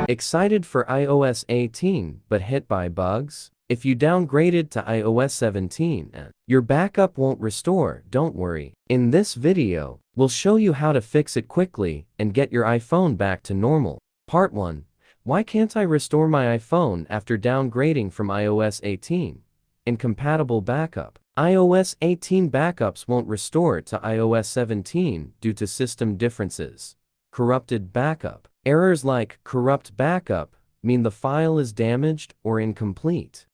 Excited for iOS 18 but hit by bugs? If you downgraded to iOS 17 and your backup won't restore, don't worry. In this video, we'll show you how to fix it quickly and get your iPhone back to normal. Part 1. Why can't I restore my iPhone after downgrading from iOS 18? Incompatible backup. iOS 18 backups won't restore to iOS 17 due to system differences. Corrupted backup. Errors like corrupt backup mean the file is damaged or incomplete.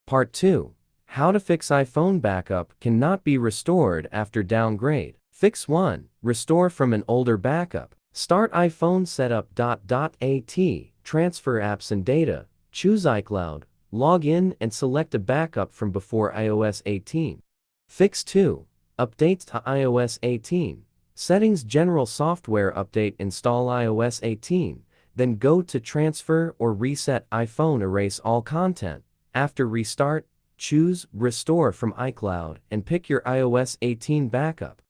Part 2. How to fix iPhone backup cannot be restored after downgrade. Fix 1. Restore from an older backup. Start iPhone setup.at, transfer apps and data, choose iCloud, log in and select a backup from before iOS 18. Fix 2. Update to iOS 18. Settings General Software Update. Install iOS 18, then go to Transfer or Reset iPhone. Erase all content. After restart, choose Restore from iCloud and pick your iOS 18 backup.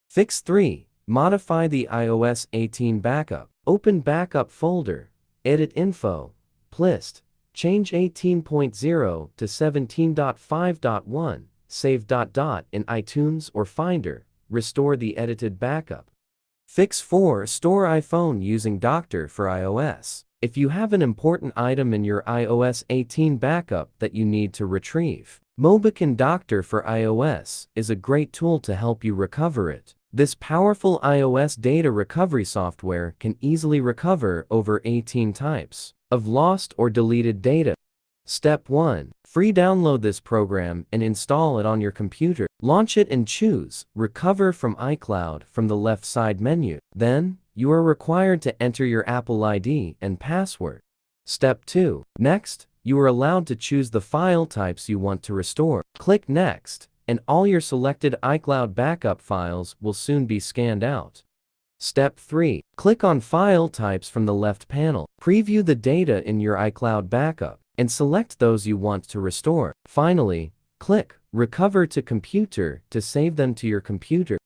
Fix 3. Modify the iOS 18 backup. Open Backup folder, edit info, list, change 18.0 to 17.5.1, save ... in iTunes or Finder. Restore the edited backup. Fix 4. Store iPhone using Doctor for iOS. If you have an important item in your iOS 18 backup that you need to retrieve, Mobican Doctor for iOS is a great tool to help you recover it. This powerful iOS data recovery software can easily recover over 18 types of lost or deleted data. Step 1. Free download this program and install it on your computer. Launch it and choose Recover from iCloud from the left side menu. Then, you are required to enter your Apple ID and password. Step 2. Next, you are allowed to choose the file types you want to restore. Click Next, and all your selected iCloud backup files will soon be scanned out. Step 3. Click on File Types from the left panel. Preview the data in your iCloud backup and select those you want to restore. Finally, click Recover to Computer to save them to your computer.